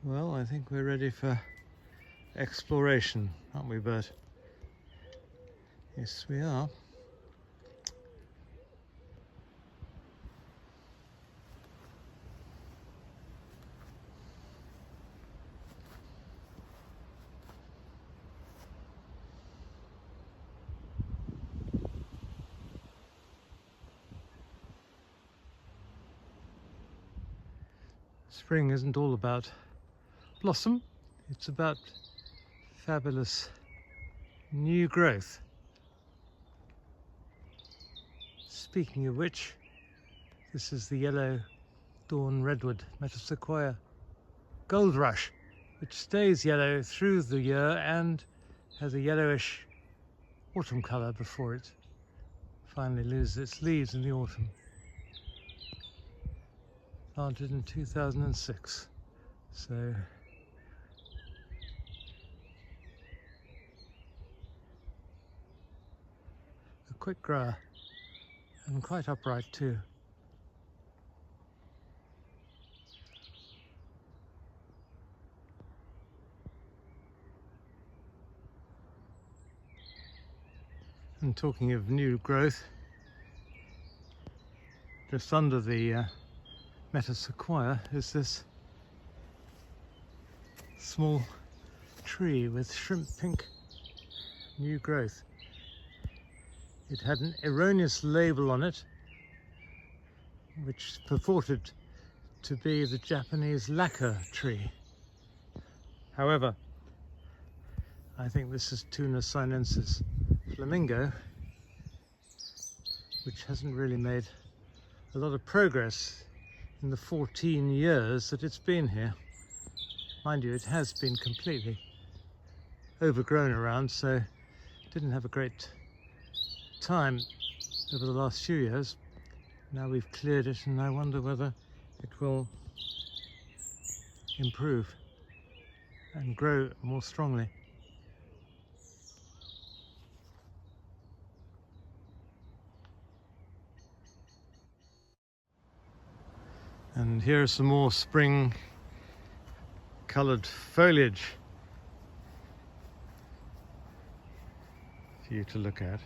Well, I think we're ready for exploration, aren't we, Bert? Yes, we are. Spring isn't all about blossom, it's about fabulous new growth. Speaking of which, this is the yellow dawn redwood Metasequoia Goldrush, which stays yellow through the year and has a yellowish autumn colour before it finally loses its leaves in the autumn. Planted in 2006, so a quick grower and quite upright too. And talking of new growth, just under the Metasequoia is this small tree with shrimp pink new growth. It had an erroneous label on it which purported to be the Japanese lacquer tree. However, I think this is Toona sinensis Flamingo, which hasn't really made a lot of progress in the 14 years that it's been here. Mind you, it has been completely overgrown around, so didn't have a great time over the last few years. Now we've cleared it, and I wonder whether it will improve and grow more strongly. And here are some more spring coloured foliage for you to look at.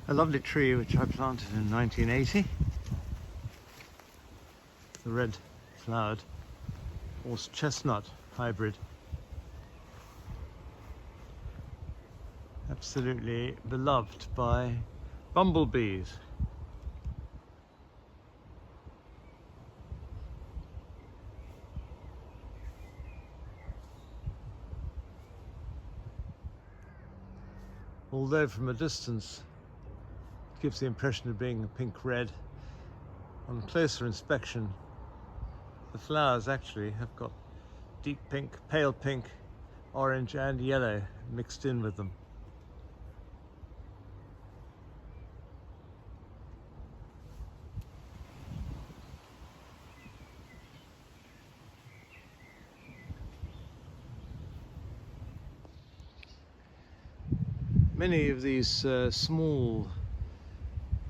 A lovely tree which I planted in 1980, the red flowered horse chestnut hybrid. Absolutely beloved by bumblebees. Although from a distance gives the impression of being a pink red, on closer inspection the flowers actually have got deep pink, pale pink, orange and yellow mixed in with them. Many of these small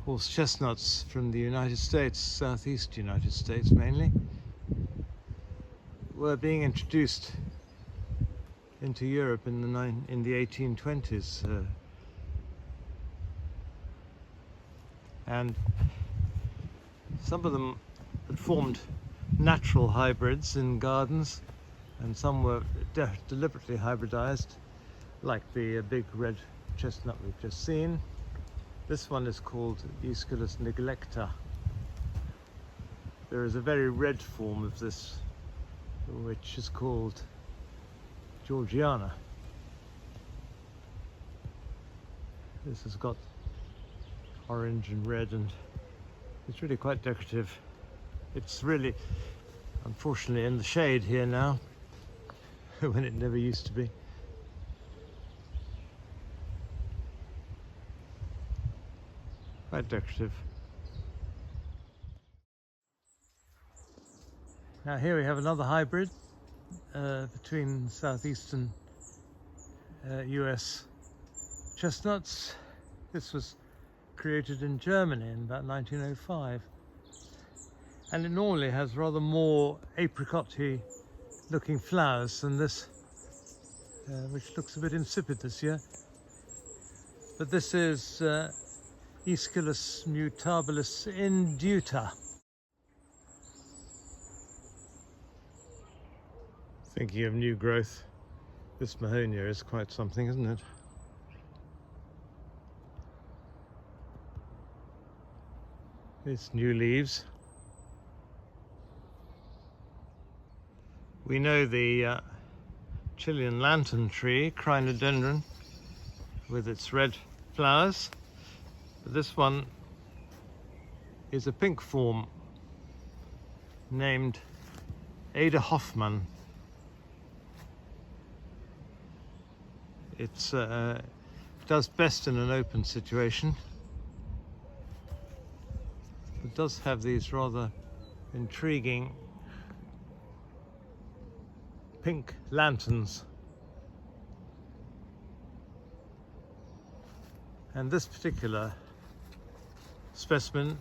horse chestnuts from the United States, southeast United States mainly, were being introduced into Europe in the 1820s, and some of them had formed natural hybrids in gardens, and some were deliberately hybridized, like the big red chestnut we've just seen. This one is called Aesculus neglecta. There is a very red form of this, which is called Georgiana. This has got orange and red, and it's really quite decorative. It's really, unfortunately, in the shade here now, when it never used to be. Quite decorative. Now here we have another hybrid between southeastern US chestnuts. This was created in Germany in about 1905, and it normally has rather more apricot-y looking flowers than this, which looks a bit insipid this year. But this is Aesculus mutabilis Induta. Thinking of new growth, this Mahonia is quite something, isn't it? It's new leaves. We know the Chilean lantern tree, Rhododendron, with its red flowers. But this one is a pink form named Ada Hoffmann. It does best in an open situation. It does have these rather intriguing pink lanterns. And this particular specimen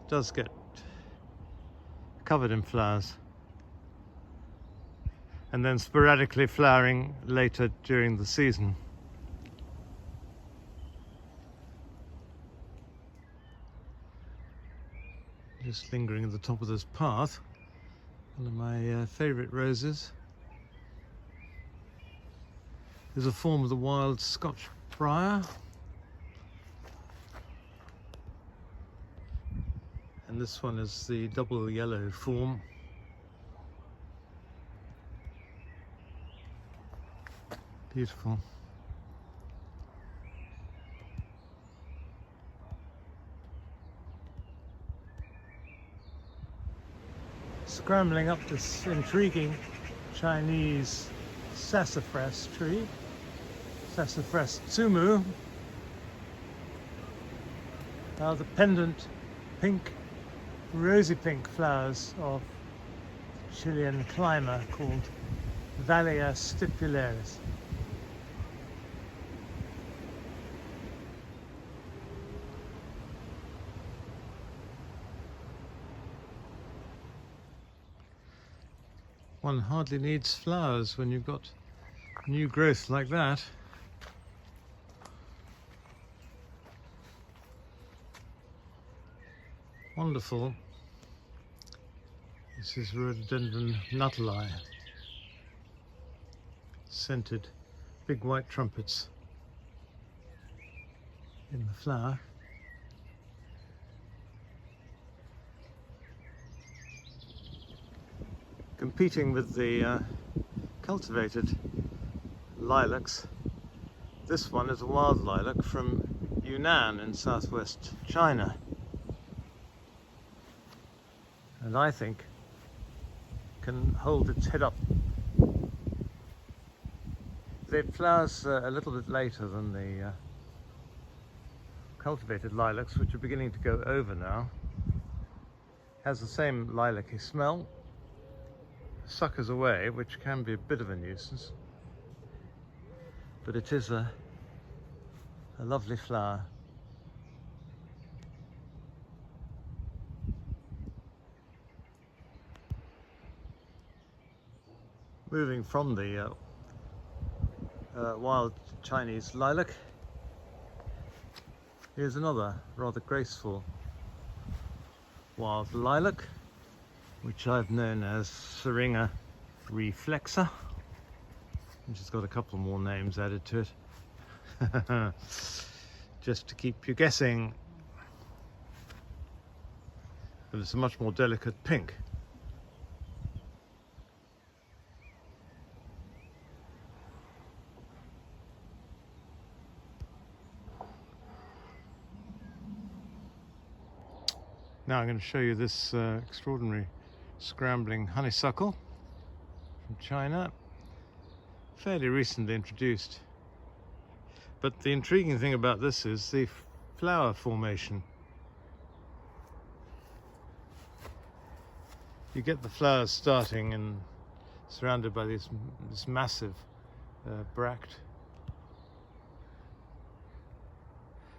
does get covered in flowers, and then sporadically flowering later during the season. Just lingering at the top of this path, one of my favourite roses. There's a form of the wild Scotch briar, and this one is the double yellow form. Beautiful. Scrambling up this intriguing Chinese sassafras tree, Sassafras tzumu. Now the pendant pink, rosy pink flowers of Chilean climber called Vallia stipularis. One hardly needs flowers when you've got new growth like that. Wonderful. This is Rhododendron nutallii. Scented big white trumpets in the flower. Competing with the cultivated lilacs, this one is a wild lilac from Yunnan in southwest China, and I think can hold its head up. It flowers a little bit later than the cultivated lilacs, which are beginning to go over now. Has the same lilac-y smell, suckers away, which can be a bit of a nuisance, but it is a lovely flower. Moving from the wild Chinese lilac. Here's another rather graceful wild lilac, which I've known as Syringa reflexa, which has got a couple more names added to it, just to keep you guessing. But it's a much more delicate pink. Now I'm going to show you this extraordinary scrambling honeysuckle from China, fairly recently introduced. But the intriguing thing about this is the flower formation. You get the flowers starting and surrounded by this massive bract.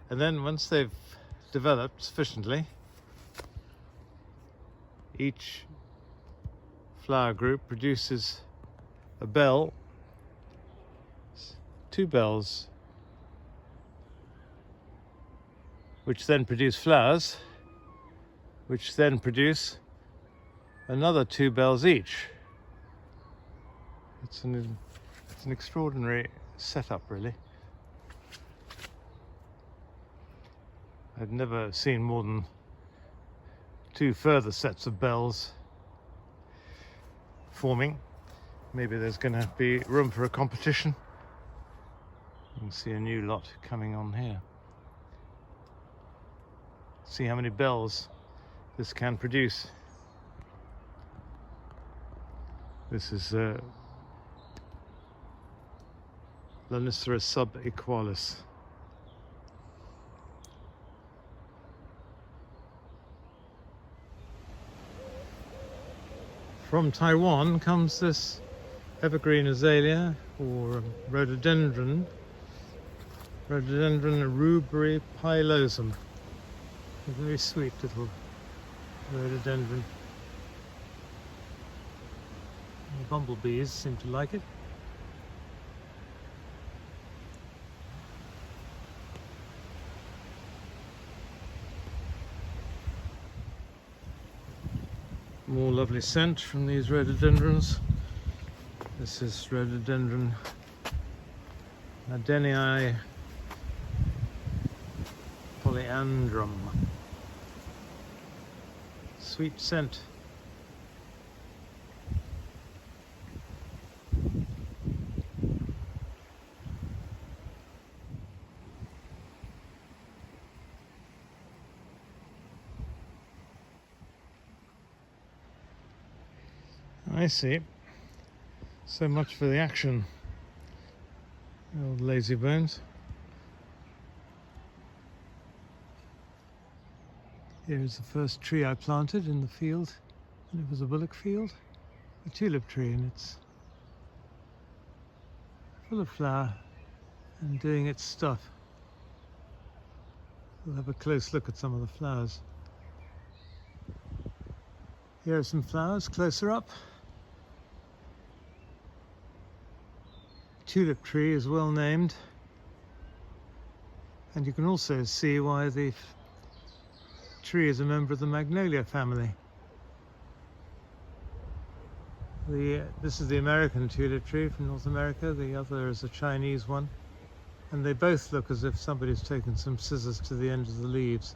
And then once they've developed sufficiently, each flower group produces a bell, 2 bells, which then produce flowers, which then produce another 2 bells each. It's an extraordinary setup, really. I've never seen more than 2 further sets of bells forming. Maybe there's going to be room for a competition. You can see a new lot coming on here. See how many bells this can produce. This is Lonicera subaequalis. From Taiwan comes this evergreen azalea, or rhododendron, rubripilosum. A very sweet little rhododendron. The bumblebees seem to like it. More lovely scent from these rhododendrons. This is rhododendron Mahonia polyandrum. Sweet scent. I see. So much for the action. The old lazy bones. Here is the first tree I planted in the field, and it was a bullock field, a tulip tree, and it's full of flower and doing its stuff. We'll have a close look at some of the flowers. Here are some flowers closer up. Tulip tree is well named, and you can also see why the tree is a member of the magnolia family. This is the American tulip tree from North America, the other is a Chinese one, and they both look as if somebody's taken some scissors to the end of the leaves.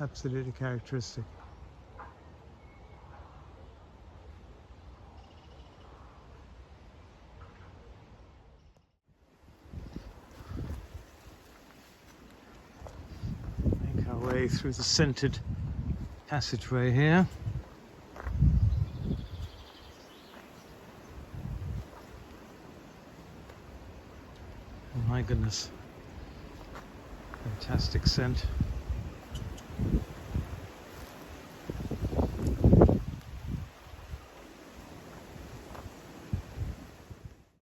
Absolutely characteristic. Way through the scented passageway here. Oh my goodness, fantastic scent.